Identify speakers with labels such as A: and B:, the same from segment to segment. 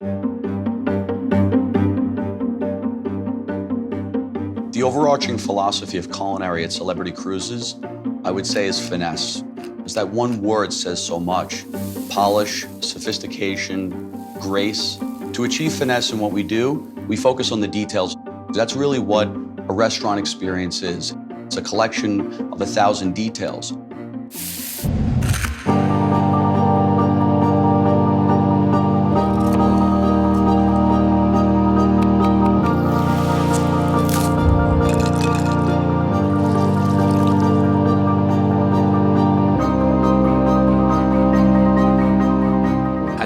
A: The overarching philosophy of culinary at Celebrity Cruises, I would say, is finesse. Because that one word says so much. Polish, sophistication, grace. To achieve finesse in what we do, we focus on the details. That's really what a restaurant experience is. It's a collection of 1,000 details.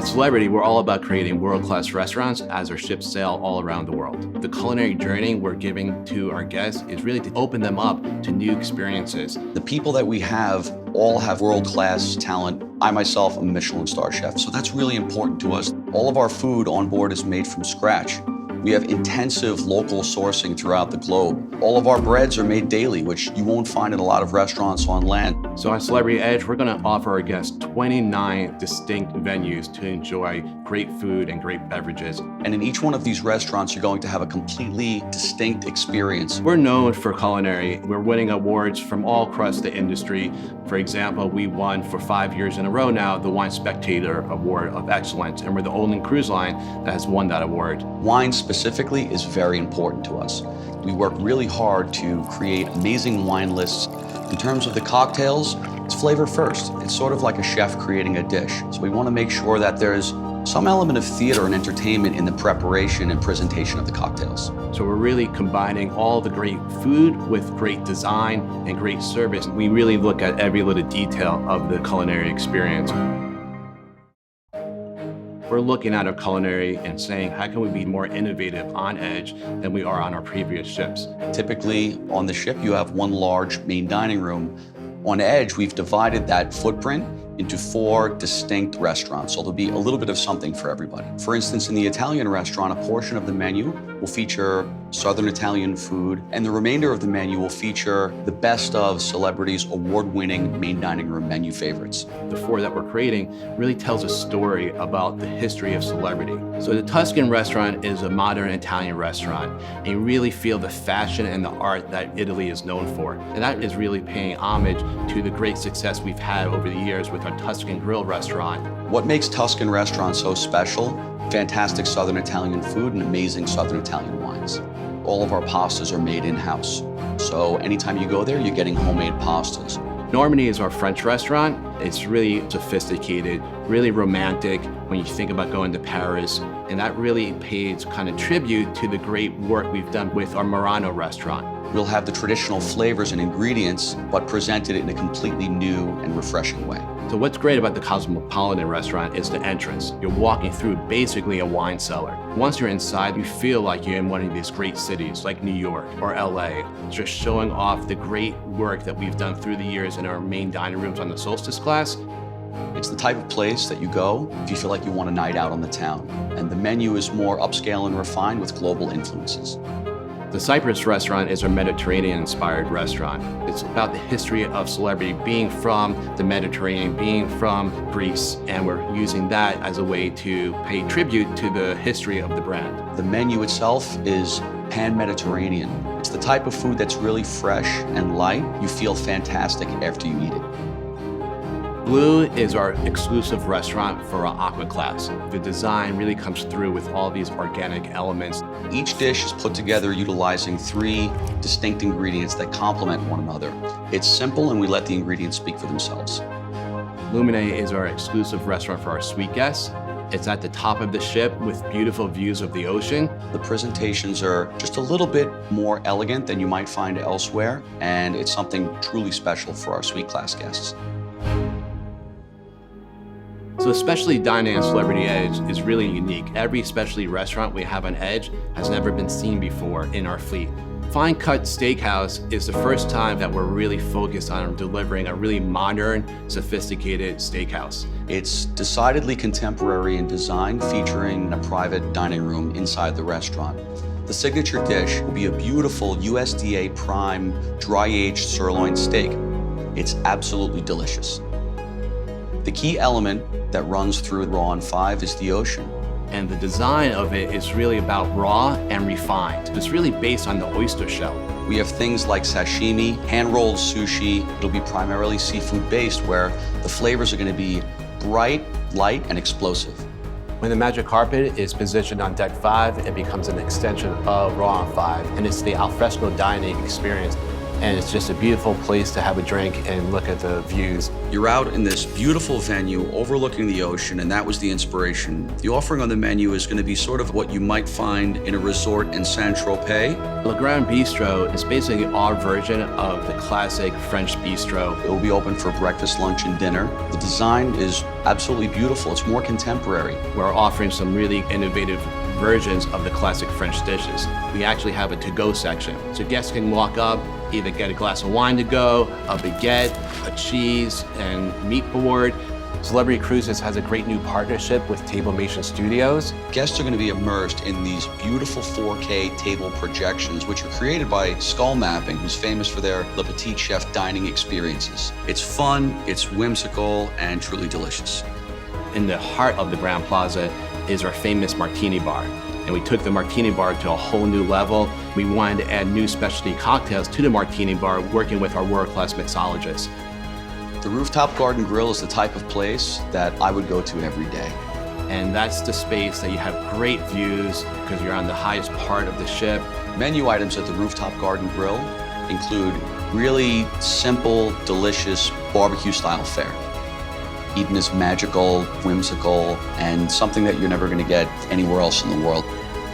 B: Celebrity, we're all about creating world-class restaurants as our ships sail all around the world. The culinary journey we're giving to our guests is really to open them up to new experiences.
A: The people that we have all have world-class talent. I myself am a Michelin star chef, so that's really important to us. All of our food on board is made from scratch. We have intensive local sourcing throughout the globe. All of our breads are made daily, which you won't find in a lot of restaurants on land.
B: So on Celebrity Edge, we're going to offer our guests 29 distinct venues to enjoy great food and great beverages.
A: And in each one of these restaurants, you're going to have a completely distinct experience.
B: We're known for culinary. We're winning awards from all across the industry. For example, we won for 5 years in a row now the Wine Spectator Award of Excellence, and we're the only cruise line that has won that award.
A: Wine specifically is very important to us. We work really hard to create amazing wine lists. In terms of the cocktails, it's flavor first. It's sort of like a chef creating a dish. So we want to make sure that there's some element of theater and entertainment in the preparation and presentation of the cocktails.
B: So we're really combining all the great food with great design and great service. We really look at every little detail of the culinary experience. We're looking at our culinary and saying, how can we be more innovative on Edge than we are on our previous ships?
A: Typically, on the ship, you have one large main dining room. On Edge, we've divided that footprint into 4 distinct restaurants, so there'll be a little bit of something for everybody. For instance, in the Italian restaurant, a portion of the menu will feature Southern Italian food, and the remainder of the menu will feature the best of Celebrity's award-winning main dining room menu favorites.
B: The 4 that we're creating really tells a story about the history of Celebrity. So the Tuscan restaurant is a modern Italian restaurant, and you really feel the fashion and the art that Italy is known for. And that is really paying homage to the great success we've had over the years with our Tuscan Grill restaurant.
A: What makes Tuscan restaurants so special? Fantastic Southern Italian food and amazing Southern Italian wines. All of our pastas are made in-house. So anytime you go there, you're getting homemade pastas.
B: Normandy is our French restaurant. It's really sophisticated, really romantic when you think about going to Paris. And that really pays kind of tribute to the great work we've done with our Murano restaurant.
A: We'll have the traditional flavors and ingredients, but presented in a completely new and refreshing way.
B: So what's great about the Cosmopolitan restaurant is the entrance. You're walking through basically a wine cellar. Once you're inside, you feel like you're in one of these great cities like New York or LA, just showing off the great work that we've done through the years in our main dining rooms on the Solstice class.
A: It's the type of place that you go if you feel like you want a night out on the town. And the menu is more upscale and refined with global influences.
B: The Cyprus restaurant is our Mediterranean-inspired restaurant. It's about the history of Celebrity being from the Mediterranean, being from Greece, and we're using that as a way to pay tribute to the history of the brand.
A: The menu itself is pan-Mediterranean. It's the type of food that's really fresh and light. You feel fantastic after you eat it.
B: Blue is our exclusive restaurant for our aqua class. The design really comes through with all these organic elements.
A: Each dish is put together utilizing 3 distinct ingredients that complement one another. It's simple and we let the ingredients speak for themselves.
B: Lumine is our exclusive restaurant for our suite guests. It's at the top of the ship with beautiful views of the ocean.
A: The presentations are just a little bit more elegant than you might find elsewhere, and it's something truly special for our suite class guests.
B: So especially dining on Celebrity Edge is really unique. Every specialty restaurant we have on Edge has never been seen before in our fleet. Fine Cut Steakhouse is the first time that we're really focused on delivering a really modern, sophisticated steakhouse.
A: It's decidedly contemporary in design, featuring a private dining room inside the restaurant. The signature dish will be a beautiful USDA prime, dry-aged sirloin steak. It's absolutely delicious. The key element that runs through Raw on 5 is the ocean.
B: And the design of it is really about raw and refined. It's really based on the oyster shell.
A: We have things like sashimi, hand-rolled sushi. It'll be primarily seafood-based, where the flavors are going to be bright, light, and explosive.
B: When the magic carpet is positioned on deck 5, it becomes an extension of Raw on 5, and it's the alfresco dining experience. And it's just a beautiful place to have a drink and look at the views.
A: You're out in this beautiful venue overlooking the ocean, and that was the inspiration. The offering on the menu is going to be sort of what you might find in a resort in Saint-Tropez.
B: Le Grand Bistro is basically our version of the classic French bistro.
A: It will be open for breakfast, lunch, and dinner. The design is absolutely beautiful. It's more contemporary.
B: We're offering some really innovative versions of the classic French dishes. We actually have a to-go section, so guests can walk up, either get a glass of wine to go, a baguette, a cheese, and meat board. Celebrity Cruises has a great new partnership with Tablemation Studios.
A: Guests are going to be immersed in these beautiful 4K table projections, which are created by Skull Mapping, who's famous for their Le Petit Chef dining experiences. It's fun, it's whimsical, and truly delicious.
B: In the heart of the Grand Plaza is our famous martini bar. And we took the martini bar to a whole new level. We wanted to add new specialty cocktails to the martini bar, working with our world-class mixologists.
A: The rooftop garden grill is the type of place that I would go to every day.
B: And that's the space that you have great views because you're on the highest part of the ship.
A: Menu items at the rooftop garden grill include really simple, delicious barbecue-style fare. Eden is magical, whimsical, and something that you're never going to get anywhere else in the world.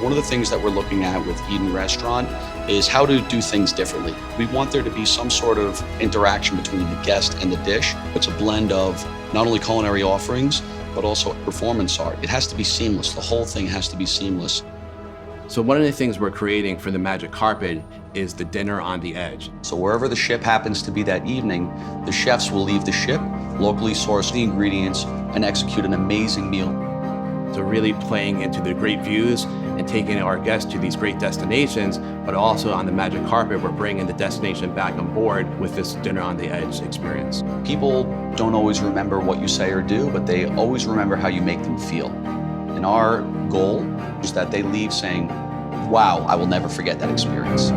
A: One of the things that we're looking at with Eden Restaurant is how to do things differently. We want there to be some sort of interaction between the guest and the dish. It's a blend of not only culinary offerings, but also performance art. It has to be seamless. The whole thing has to be seamless.
B: So one of the things we're creating for the magic carpet is the dinner on the edge.
A: So wherever the ship happens to be that evening, the chefs will leave the ship, locally source the ingredients, and execute an amazing meal.
B: So really playing into the great views and taking our guests to these great destinations, but also on the magic carpet, we're bringing the destination back on board with this dinner on the edge experience.
A: People don't always remember what you say or do, but they always remember how you make them feel. And our goal is that they leave saying, wow, I will never forget that experience.